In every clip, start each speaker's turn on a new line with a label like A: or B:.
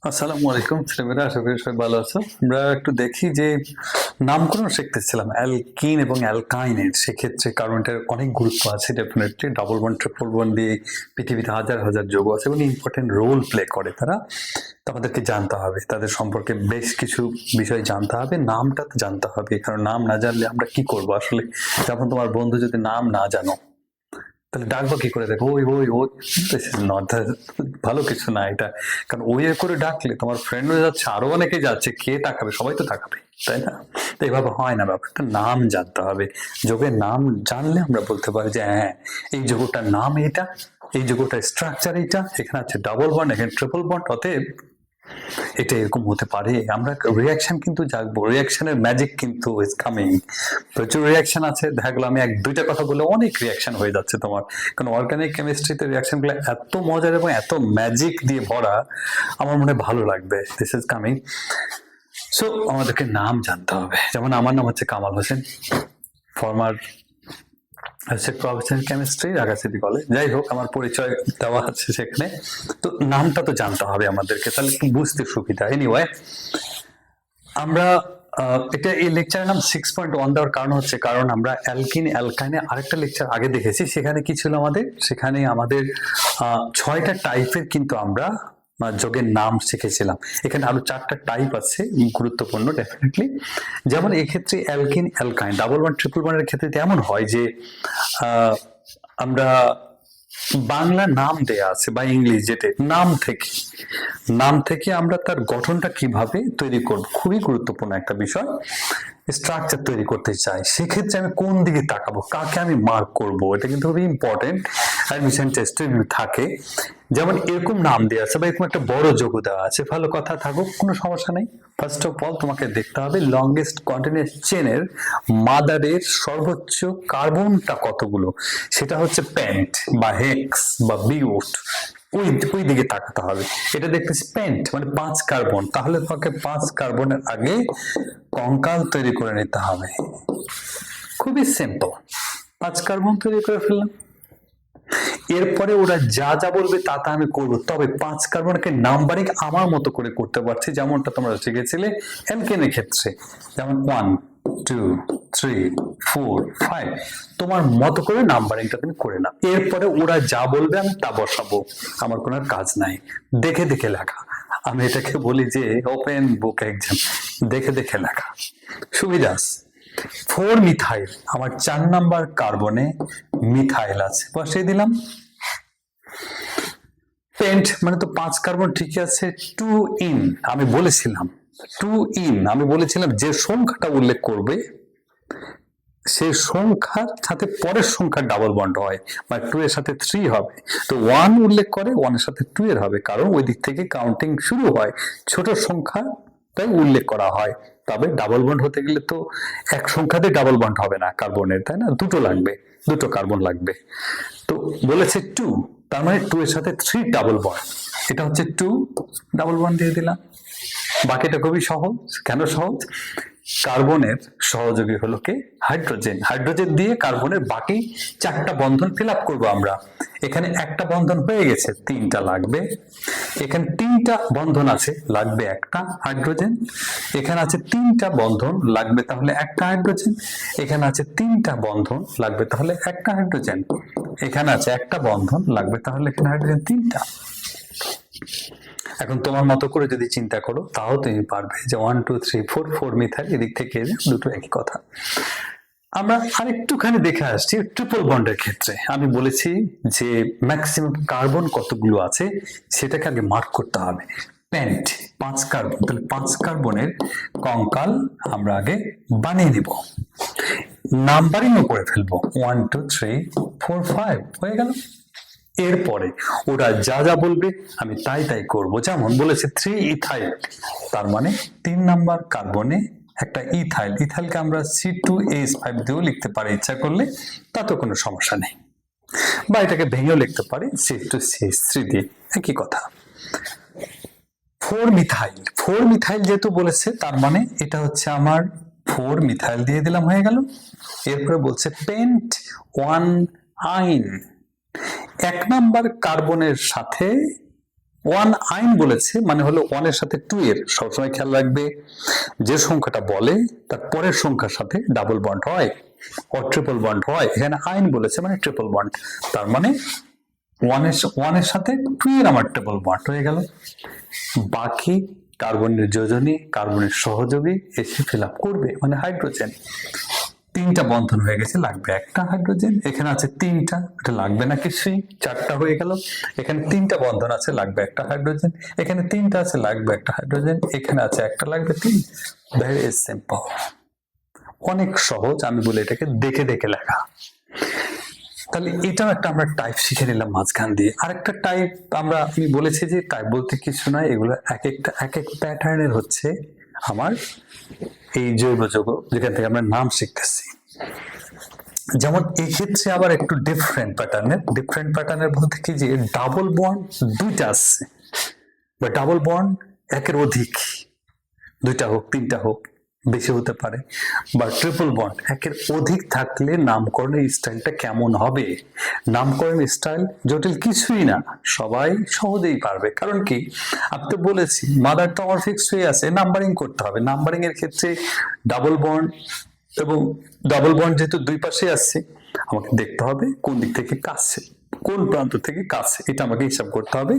A: আসসালামু আলাইকুম ছেলেমেয়েরা, আশা করি সবাই ভালো আছো। আমরা একটু দেখি যে নামকরণ শিখতেছিলাম অ্যালকিন এবং অ্যালকাইনের, সেক্ষেত্রে কারণ এটার অনেক গুরুত্ব আছে। Definitely double bond triple bond দিয়ে পৃথিবীতে হাজার হাজার যৌগ আছে এবং ইম্পর্টেন্ট রোল প্লে করে তারা। তো আমাদেরকে জানতে হবে তাদের সম্পর্কে, বেশ কিছু বিষয় জানতে হবে, নামটা তো জানতে হবে, কারণ নাম না জানলে আমরা কি করবো আসলে। যখন তোমার বন্ধু যদি নাম না জানো তাহলে ডাকবো কি করে? দেখো ওই ওই ওই, দিস ইজ নট ভালো কিছু না এটা। কারণ ওই করে ডাকলে তোমার ফ্রেন্ডও যাচ্ছে, আরো অনেকে যাচ্ছে, কে তাকাবে? সবাই তো তাকাবে, তাই না? তো এইভাবে হয় না, ব্যাপারটা নাম জানতে হবে। যোগের নাম জানলে আমরা বলতে পারি যে হ্যাঁ, এই যোগটার নাম এটা, এই যোগটার স্ট্রাকচার এইটা, এখানে আছে ডাবল বন্ড, এখানে ট্রিপল বন্ড, অতএব এটা এরকম হতে পারে। আমরা রিয়াকশন কিন্তু জাগবো, রিয়াকশনের ম্যাজিক কিন্তু ইজ কামিং। প্রচুর রিয়াকশন আছে, দেখা গেলো আমি এক দুইটা কথা বলে অনেক রিয়াকশন হয়ে যাচ্ছে তোমার। কারণ অর্গানিক কেমিস্ট্রিতে রিয়াকশন গুলো এত মজার এবং এত ম্যাজিক দিয়ে ভরা, আমার মনে ভালো লাগবে। This is coming. সো আমাদেরকে নাম জানতে হবে। যেমন আমার নাম হচ্ছে Kamal Hossain, former professional chemistry, Dhaka city college. যাই হোক, আমার পরিচয় দেওয়া আছে সেখানে। তো নামটা তো জানতে হবে আমাদেরকে, তাহলে একটু বুঝতে সুবিধা। এনিওয়ে, আমরা এটা এই লেকচারের নাম 6.1 দেওয়ার কারণ হচ্ছে, কারণ আমরা অ্যালকিন অ্যালকাইনে আরেকটা লেকচার আগে দেখেছি। সেখানে কি ছিল আমাদের? সেখানে আমাদের 6টা টাইপের কিন্তু আমরা যোগের নাম শিখেছিলাম। এখানে আরো 4টা টাইপ আছে গুরুত্বপূর্ণ, ডেফিনেটলি। যেমন এক্ষেত্রে অ্যালকিন অ্যালকাইন ডাবল বন্ড ট্রিপল বন্ডের ক্ষেত্রে এমন হয় যে আমরা বাংলা নাম দেয়া আছে বা ইংলিশ, যেটা নাম থেকে আমরা তার গঠনটা কিভাবে তৈরি করব, খুবই গুরুত্বপূর্ণ একটা বিষয়। স্ট্রাকচার তৈরি করতে চাই, সেক্ষেত্রে আমি কোন দিকে তাকাবো, কাকে আমি মার্ক করব, এটা কিন্তু খুবই ইম্পর্টেন্ট। অ্যাডমিশন টেস্টে থাকে। যেমন এরকম নাম দেওয়া আছে বা এরকম একটা বড় যোগ দেওয়া আছে, ভালো কথা, থাকুক, কোনো সমস্যা নেই। ফার্স্ট অফ অল তোমাকে দেখতে হবে লংগেস্ট কন্টিনিউয়াস চেনের মাদারের সর্বোচ্চ কার্বনটা কতগুলো। সেটা হচ্ছে পেন্ট বা হেক্স বা বিউট, ওই দিকে তাকাতে হবে। এটা দেখতেছি পেন্ট মানে 5 কার্বন, তাহলে তোমাকে 5 কার্বনের আগে কঙ্কাল তৈরি করে নিতে হবে। খুবই সিম্পল, 5 কার্বন তৈরি করে ফেললাম। এরপরে ওরা যা যা বলবে তা তা আমি করবো, তবে 5 কার্বনকে নাম্বারিং আমার মতো করে করতে পারছি, যেমনটা তোমরা শিখেছিলে অ্যালকেনের ক্ষেত্রে। যেমন 1 2 3 4 5, তোমার মতো করে নাম্বারিংটা তুমি করে নাও। এরপরে ওরা যা বলবে আমি তা বসাবো, আমার কোনো কাজ নাই। দেখে দেখে লেখা, আমি এটাকে বলি যে ওপেন বুক এক্সাম, দেখে দেখে লেখা সুবিধা আছে। 4 মিথাইল, আমার 4 নাম্বার কার্বনে মিথাইল আছে, বসিয়ে দিলাম। পেন্ট মানে তো 5 কার্বন, ঠিক আছে। 2 ইন, আমি বলেছিলাম 2 ইন, আমি বলেছিলাম যে সংখ্যাটা উল্লেখ করবে সেই সংখ্যার সাথে পরের সংখ্যার ডাবল বন্ড হয়, মানে 2 এর সাথে 3 হবে। তো 1 উল্লেখ করে 1 এর সাথে 2 এর হবে, কারণ ওই দিক থেকে কাউন্টিং শুরু হয়, ছোট সংখ্যা তাই উল্লেখ করা হয়। তবে ডাবল বন্ড হতে গেলে তো এক সংখ্যাতে ডাবল বন্ড হবে না কার্বনের, তাই না? দুটো লাগবে, দুটো কার্বন লাগবে। তো বলেছে 2, তার মানে 2 এর সাথে 3 ডাবল বন্ড, এটা হচ্ছে 2 ডাবল বন্ড দিয়ে দিলাম। বাকিটা খুবই সহজ। কেন সহজ? কার্বনের সহযোগী হলো কে? হাইড্রোজেন। হাইড্রোজেন দিয়ে কার্বনের বাকি 4টা বন্ধন ফিল আপ করবো আমরা। এখানে একটা বন্ধন হয়ে গেছে, 3টা লাগবে। এখানে 3টা বন্ধন আছে, লাগবে একটা হাইড্রোজেন। এখানে আছে 3টা বন্ধন, লাগবে তাহলে একটা হাইড্রোজেন। এখানে আছে 3টা বন্ধন, লাগবে তাহলে একটা হাইড্রোজেন। এখানে আছে একটা বন্ধন, লাগবে তাহলে এখানে হাইড্রোজেন 3টা। এখন তোমার মতো করে যদি চিন্তা করো তাও তুমি পারবে যে 1 2 3 4 4 মিথাইল, এদিক থেকে দুটো একই কথা। আমরা আরেকটুখানি দেখে আসছি ট্রিপল বন্ডের ক্ষেত্রে। আমি বলেছি যে ম্যাক্সিমাম কার্বন কতগুলো আছে সেটাকে আগে মার্ক করতে হবে। পেন্ট 5 কার্বন, তাহলে 5 কার্বনের কঙ্কাল আমরা আগে বানিয়ে নিব, নাম্বারিংও করে ফেলবো, 1 2 3 4 5 হয়ে গেল। এরপরে ওরা যা যা বলবে আমি তাই তাই করব। যেমন বলেছে 3 ইথাইল, তার মানে 3 নাম্বার কার্বনে একটা ইথাইল, ইথাইলকে আমরা C2H5 দিয়েও লিখতে পারি ইচ্ছা করলে, তাতে কোনো সমস্যা নেই, বা এটাকে ভেঙেও লিখতে পারি C2CH3 দিয়ে, একই কথা। 4 মিথাইল, 4 মিথাইল যেহেতু বলেছে তার মানে এটা হচ্ছে আমার 4 মিথাইল দিয়ে দিলাম, হয়ে গেল। এরপরে বলছে পেন্ট 1 আইন, 1 নাম্বার কার্বনের সাথে ওয়ান আইন বলেছে মানে হলো ওয়ানের সাথে টু এর সবসময় খেয়াল রাখবে যে সংখ্যাটা বলে তার পরের সংখ্যার সাথে ডাবল বন্ড হয় ও ট্রিপল বন্ড হয়। এখানে আইন বলেছে মানে ট্রিপল বন্ড, তার মানে ওয়ানের সাথে টু এর আমার ট্রিপল বন্ড হয়ে গেল। বাকি কার্বনের যোজনী কার্বনের সহযোগী এসে ফিল আপ করবে মানে হাইড্রোজেন। তিনটা বন্ধন হয়ে গেছে, লাগবে একটা হাইড্রোজেন। এখানে আছে তিনটা, এটা লাগবে না কিছুই, চারটা হয়ে গেল। এখানে তিনটা বন্ধন আছে, লাগবে একটা হাইড্রোজেন। এখানে তিনটা আছে, লাগবে একটা হাইড্রোজেন। এখানে আছে একটা, লাগবে তিন। ভেরি সিম্পল, অনেক সহজ। আমি বলি এটাকে দেখে দেখে লেখা। তাহলে এটাও একটা আমরা টাইপ শিখে নিলাম মাঝখান দিয়ে। আরেকটা টাইপ আমি বলেছি যে টাইপ বলতে কিছু নয়, এগুলো এক এক প্যাটার্নের হচ্ছে আমার এই জৈব যৌগ যেখান থেকে আমরা নাম শিখতেছি। যেমন এই ক্ষেত্রে আবার একটু ডিফারেন্ট প্যাটার্নের বলতে কি যে ডাবল বন্ড দুইটা আসছে, বা ডাবল বন্ড একের অধিক, দুইটা হোক তিনটা হোক, বেশি হতে পারে, বা ট্রিপল বন্ড একের অধিক থাকলে নামকরণের স্টাইলটা কেমন হবে। নামকরণের স্টাইল জটিল কিছুই না, সবাই সহজেই পারবে। কারণ কি, আমি তো বলেছি মাদার তো আমার ফিক্সড হয়ে আছে, নাম্বারিং করতে হবে। নাম্বারিং এর ক্ষেত্রে ডাবল বন্ড এবং ডাবল বন্ড যেহেতু দুই পাশে আসছে, আমাকে দেখতে হবে কোন দিক থেকে কাছে, কোন প্রান্ত থেকে কাছে, এটা আমাকে হিসাব করতে হবে।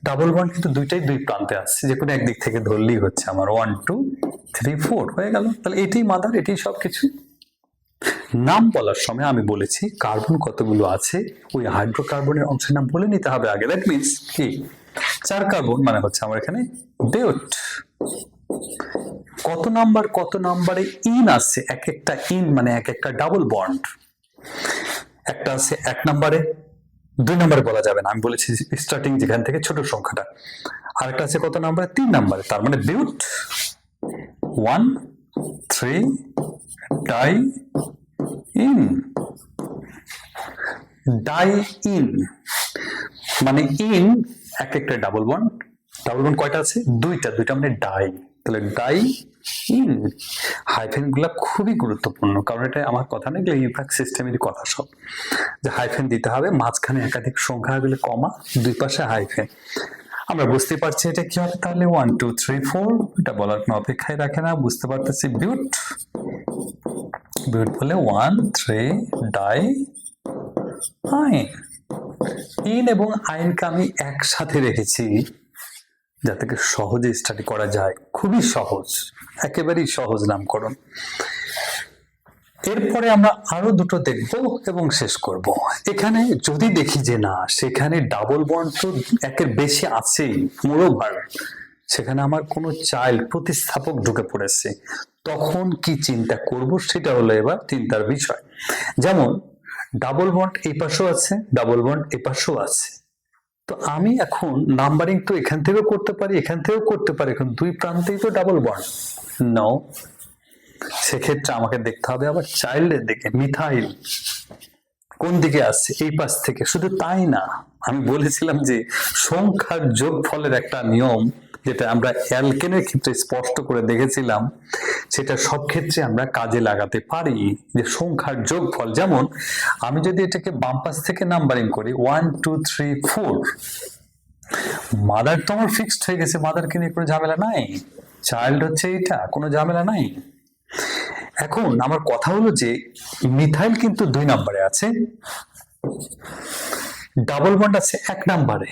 A: ডাবল বন্ড কিন্তু দুইটাই দুই প্রান্তে আসছে, যে কোনো একদিক থেকে ধরলেই হচ্ছে আমার 1 2 3 4 হয়ে গেল। তাহলে এটাই মাদার, এটাই সবকিছু। নাম বলার সময় আমি বলেছি কার্বন কতগুলো আছে ওই হাইড্রোকার্বনের অংশের নাম বলে নিতে হবে আগে। দ্যাট মিনস কি, 4 কার্বন মানে হচ্ছে আমার এখানে বিউট। কত নাম্বারে ইন আছে, এক একটা ইন মানে এক একটা ডাবল বন্ড। একটা আছে 1 নম্বরে, 2 নম্বরে বলা যাবে না, আমি বলেছি স্টার্টিং যেখান থেকে ছোট সংখ্যাটা। আরেকটা আছে কত নম্বরে, 3 নম্বরে, তার মানে বিউট 1 3 ডাই ইন। ডাই ইন মানে ইন এক একটা ডাবল বন্ড কয়টা আছে, দুইটা মানে ডাই, তাহলে ডাই ইন। হাইফেন গুলা খুবই গুরুত্বপূর্ণ, কারণ এটা আমার কথা না, এগুলো ইউফ্যাক্ট সিস্টেমেরই কথা সব, যে হাইফেন দিতে হবে, মাঝখানে একাধিক সংখ্যা গেলে কমা, দুই পাশে হাইফেন। আমরা বুঝতে পারছি এটা কি হবে, তাহলে 1 2 3 4, এটা বলার কোনো অপেক্ষায় রাখে না, বুঝতে পারতেছি বিউট বলে 1 3 ডাই আইন। ইন এবং আইনকে আমি একসাথে রেখেছি যাতে সহজে স্টাডি করা যায়, খুবই সহজ, একেবারেই সহজ নামকরণ। এরপরে আমরা আরো দুটো দেখব এবং শেষ করব। এখানে যদি দেখি যে না, সেখানে ডাবল বন্ড তো একের বেশি আছেই, মোরওভার সেখানে আমার কোনো চাইল্ড প্রতিস্থাপক ঢুকে পড়েছে, তখন কি চিন্তা করব সেটা হলো এবার চিন্তার বিষয়। যেমন ডাবল বন্ড এই পাশেও আছে, ডাবল বন্ড এই পাশেও আছে, তো আমি এখন নাম্বারিং তো এখান থেকেও করতে পারি, এখান থেকেও করতে পারি, এখন দুই প্রান্তেই তো ডাবল বন্ড। নো, সেক্ষেত্রে আমাকে দেখতে হবে আবার চাইল্ডের দিকে। মিথাইল কোন দিকে আসছে, এই পাশ থেকে। শুধু তাই না, আমি বলেছিলাম যে সংখ্যার যোগফলের একটা নিয়ম, যেটা আমরা অ্যালকেনের ক্ষেত্রে স্পষ্ট করে দেখেছিলাম, সেটা সব ক্ষেত্রে আমরা কাজে লাগাতে পারি। যে সংখ্যার যোগফল, যেমন আমি যদি এটাকে বাম পাশ থেকে নাম্বারিং করি 1 2 3 4, মাদার তো আমার ফিক্সড হয়ে গেছে, মাদারকে নিয়ে কোনো ঝামেলা নাই, চাইল্ড হচ্ছে এটা, কোনো ঝামেলা নাই। এখন আমার কথা হলো যে মিথাইল কিন্তু 2 নম্বরে আছে, ডাবল বন্ড আছে 1 নম্বরে,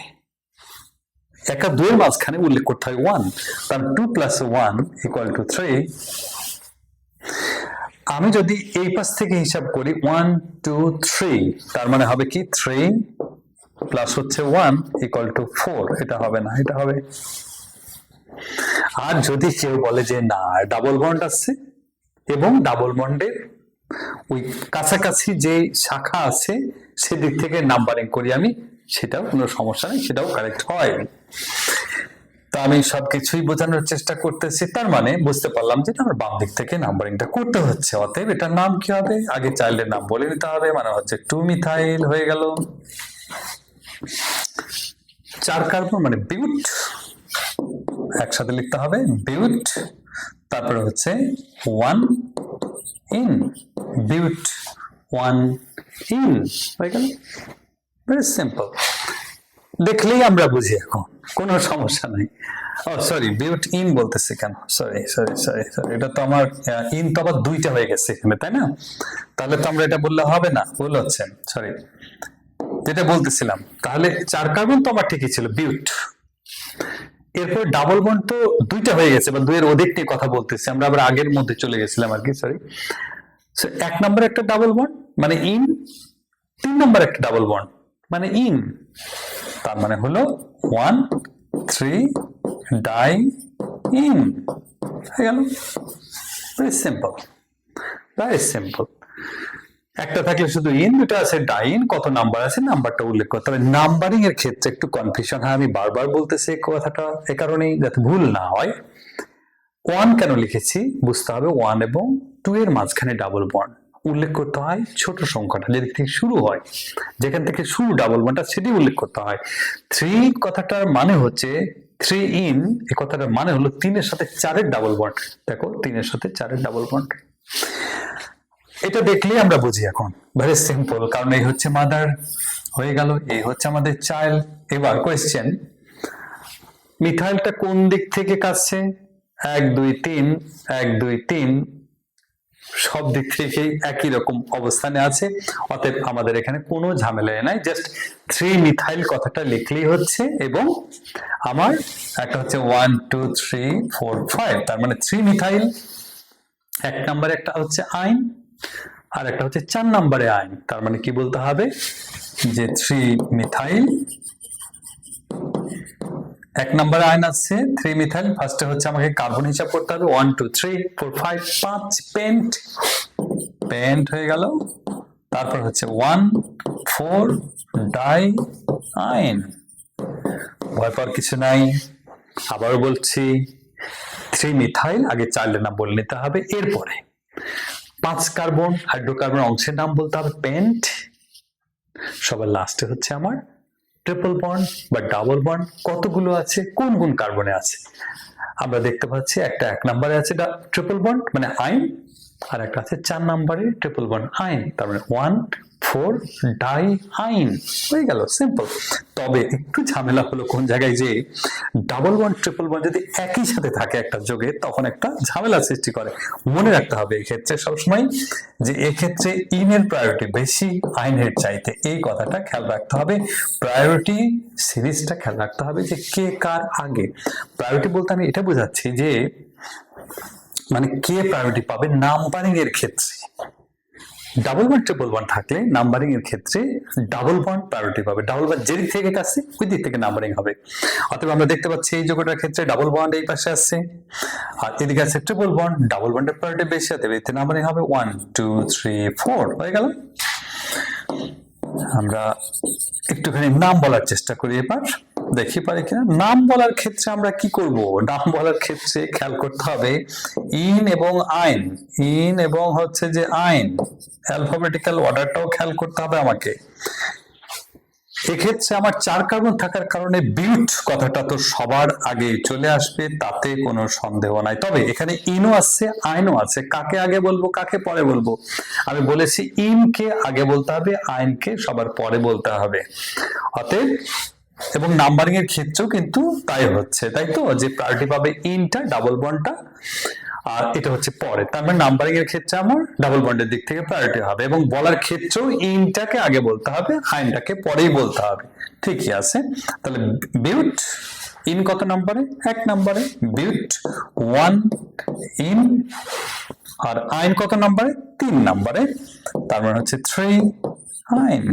A: একা 2 এর মাঝখানে উল্লেখ করতে হয় 1, তার 2 + 1 = 3। আমি যদি এই পাশ থেকে হিসাব করি 1 2 3, তার মানে হবে কি 3 প্লাস হচ্ছে 1 = 4, এটা হবে না, এটা হবে। আর যদি কেউ বলে যে না, ডাবল বন্ড আছে এবং ডাবল বন্ডের ওই কাছাকাছি যে শাখা আছে সেদিক থেকে নাম্বারিং করি আমি, সেটাও কোনো সমস্যা নেই, সেটাও কারেক্ট হয়। তো আমি সবকিছুই বোঝানোর চেষ্টা করতেছি, তার মানে বুঝতে পারলাম যে আমার বাম দিক থেকে নাম্বারিংটা করতে হচ্ছে। অতএব এটার নাম কি হবে, আগে চাইল্ডের নাম বলে নিতে হবে, মানে হচ্ছে 2 মিথাইল হয়ে গেল। 4 কার্বন মানে বিউট, একসাথে লিখতে হবে বিউট, তারপরে হচ্ছে 1 ইন, বিউট 1 ইন হয়ে গেল। Very simple. দেখলেই আমরা বুঝি এখন, কোনো সমস্যা নাই। ও সরি, বিউট ইন বলতেছে কেন, সরি সরি সরি সরি, এটা তো আমার ইন তো আবার দুইটা হয়ে গেছে এখানে, তাই না? তাহলে তো আমরা এটা বললে হবে না, ভুল হচ্ছে, সরি। যেটা বলতেছিলাম, তাহলে 4 কার্বন তো আমার ঠিকই ছিল, বিউট। এরপর ডাবল বন্ড তো দুইটা হয়ে গেছে, বা দুইয়ের অধিক নিয়ে কথা বলতেছি আমরা, আবার আগের মধ্যে চলে গেছিলাম আর কি, সরি। 1 নম্বরে একটা ডাবল বন্ড মানে ইন, 3 নম্বর একটা ডাবল বন্ড মানে ইন, তার মানে হলো 1 3 ডাই ইন, হয়ে গেল। Very simple, very simple. একটা থাকলে শুধু ইন, দুটো আছে ডাইন, কত নাম্বার আছে নাম্বারটা উল্লেখ করতে হবে। নাম্বারিং এর ক্ষেত্রে একটু কনফিউশন হয়, আমি বারবার বলতেছি এই কথাটা এ কারণেই যাতে ভুল না হয়। 1 কেন লিখেছি বুঝতে হবে, 1 এবং 2 এর মাঝখানে ডাবল বন্ড উল্লেখ করতে হয় ছোট সংখ্যাটা যেদিক থেকে শুরু হয়, যেখান থেকে শুরু ডাবল বন্ডটা সেটি উল্লেখ করতে হয়। 3 কথাটার মানে হচ্ছে 3 ইন, এই কথাটার মানে হলো 3 এর সাথে 4 এর ডাবল বন্ড। দেখো 3 এর সাথে 4 এর ডাবল বন্ড, এটা দেখলেই আমরা বুঝি এখন, ভেরি সিম্পল। কারণ এই হচ্ছে মাদার, হয়ে গেল, এই হচ্ছে আমাদের চাইল্ড। এবার কোয়েশ্চেন, মিথাইলটা কোন দিক থেকে কাটছে? 1 2 3, 1 2 3 সব দিক থেকেই একই রকম অবস্থানে আছে, অতএব আমাদের এখানে কোনো ঝামেলা নাই, জাস্ট 3 মিথাইল কথাটা লিখলেই হচ্ছে। এবং আমার একটা হচ্ছে 1 2 3 4 5, তার মানে 3 মিথাইল, 1 নম্বরে একটা হচ্ছে আইন, আর একটা হচ্ছে 4 নম্বরে আইন। তার মানে কি বলতে হবে যে 3 মিথাইল, 1 নম্বরে আইন আছে 3 মিথাইল, ফার্স্টে হচ্ছে আমাকে কার্বন হিসাব করতে হবে 1 2 3 4 5 5 পেন্ট, পেন্ট হয়ে গেল। তারপর হচ্ছে 1 4 ডাই আইন, ভয় পাওয়ার কিছু নাই। আবারও বলছি 3 মিথাইল, আগে চাইল্ডের নাম বলে নিতে হবে, এরপরে 5 কার্বন হাইড্রোকার্বন অংশের নাম বলতে হবে পেন্ট, সবার লাস্টে হচ্ছে আমার ট্রিপল বন্ড বা ডাবল বন্ড কতগুলো আছে, কোন কোন কার্বনে আছে। আমরা দেখতে পাচ্ছি একটা 1 নম্বরে আছে ট্রিপল বন্ড মানে আইন, আর একটা আছে 4 নম্বরে ট্রিপল বন্ড আইন, তার মানে 1 4 ডাই আইন, হয়ে গেল, সিম্পল। তবে একটু ঝামেলা হলো কোন জায়গায়, যে ডাবল বন্ড ট্রিপল বন্ড যদি একই সাথে থাকে একটা যোগে, তখন একটা ঝামেলা সৃষ্টি করে। মনে রাখতে হবে এই ক্ষেত্রে সবসময় যে এক্ষেত্রে ইনের প্রায়োরিটি বেশি আইনের চাইতে, এই কথাটা খেয়াল রাখতে হবে। প্রায়োরিটি সিরিজটা খেয়াল রাখতে হবে যে কে কার আগে। প্রায়োরিটি বলতে আমি এটা বোঝাচ্ছি যে মানে কে প্রায়োরিটি পাবে নাম্বারিং এর ক্ষেত্রে। ডাবল বন্ড ট্রিপল বন্ড থাকলে নাম্বারিং এর ক্ষেত্রে ডাবল বন্ড প্রায়োরিটি পাবে, ডাবল বন্ড যে দিক থেকে কাছে ওই দিক থেকে নাম্বারিং হবে। অতএব আমরা দেখতে পাচ্ছি এই যোগটার ক্ষেত্রে ডাবল বন্ড এই পাশে আসছে, আর এদিকে আছে ট্রিপল বন্ড, ডাবল বন্ডের প্রায়োরিটি বেশি, অতএব এতে নাম্বারিং হবে 1 2 3 4, হয়ে গেল। আমরা একটুখানি নাম বলার চেষ্টা করি, এবার দেখি পারি কিনা। নাম বলার ক্ষেত্রে আমরা কি করব, নাম বলার ক্ষেত্রে খেয়াল করতে হবে ইন এবং আইন, ইন এবং হচ্ছে যে আইন, অ্যালফাবেটিক্যাল অর্ডারটাও খেয়াল করতে হবে আমাকে। এক্ষেত্রে আমার 4 কার্বন থাকার কারণে বিউট কথাটা তো সবার আগে চলে আসবে, তাতে কোনো সন্দেহ নাই। তবে এখানে ইনও আছে আইনও আছে, কাকে আগে বলবো কাকে পরে বলবো? আমি বলেছি ইনকে আগে বলতে হবে, আইনকে সবার পরে বলতে হবে। অতএব এবং নাম্বারিং এর ক্ষেত্রেও কিন্তু তাই হচ্ছে, তাই তো, যে প্রায়োরিটি পাবে ইনটা, ডাবল বন্ডটা, আর এটা হচ্ছে পরে। তার মানে নাম্বারিং এর ক্ষেত্রে আমার ডাবল বন্ডের দিক থেকে প্রায়োরিটি হবে, এবং বলার ক্ষেত্রেও ইনটাকে আগে বলতে হবে, আইনটাকে পরেই বলতে হবে। ঠিকই আছে। তাহলে বিউট ইন কত নম্বরে? 1 নম্বরে। বিউট 1 ইন, আর আইন কত নম্বরে? 3 নম্বরে। তার মানে হচ্ছে 3 আইন।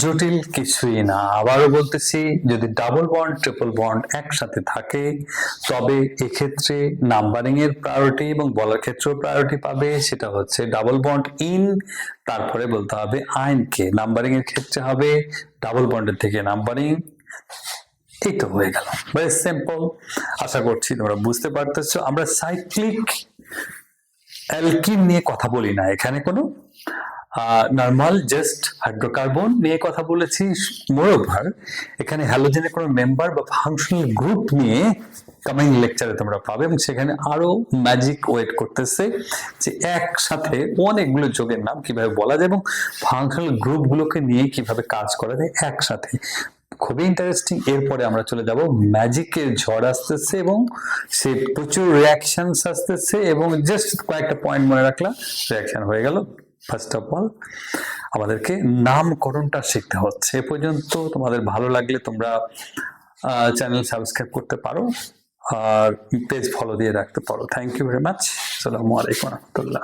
A: জটিল কিছুই না। আবারও বলতেছি, যদি ডাবল বন্ড ট্রিপল বন্ড একসাথে থাকে তবে এক্ষেত্রে নাম্বারিং এর প্রায়োরিটি এবং বলার ক্ষেত্রেও প্রায়োরিটি পাবে, সেটা হচ্ছে ডাবল বন্ড ইন, তারপরে বলতে হবে আইনকে। নাম্বারিং এর ক্ষেত্রে হবে ডাবল বন্ডের থেকে নাম্বারিং। এই তো হয়ে গেল, ভেরি সিম্পল। আশা করছি তোমরা বুঝতে পারতেছো। আমরা সাইক্লিক অ্যালকিন নিয়ে কথা বলি না এখানে, কোনো নরমাল জাস্ট হাইড্রোকার্বন নিয়ে কথা বলেছি। মোরওভার এখানে হ্যালোজেনের কোনো মেম্বার বা ফাংশনাল গ্রুপ নিয়ে কামিং লেকচারে তোমরা পাবে, এবং সেখানে আরো ম্যাজিক ওয়েট করতেছে যে একসাথে অনেকগুলো যোগের নাম কিভাবে বলা যায় এবং ফাংশনাল গ্রুপগুলোকে নিয়ে কিভাবে কাজ করা যায় একসাথে। খুবই ইন্টারেস্টিং। এরপরে আমরা চলে যাব ম্যাজিকের ঝড় আসতেছে এবং সে প্রচুর রিয়াকশনস আসতেছে, এবং জাস্ট কয়েকটা পয়েন্ট মনে রাখলাম, রিয়াকশন হয়ে গেল। ফার্স্ট অফ অল আমাদেরকে নামকরণটা শিখতে হচ্ছে। এ পর্যন্ত তোমাদের ভালো লাগলে তোমরা চ্যানেল সাবস্ক্রাইব করতে পারো আর পেজ ফলো দিয়ে রাখতে পারো। Thank you very much. আসসালামু আলাইকুম রহমতুল্লাহ।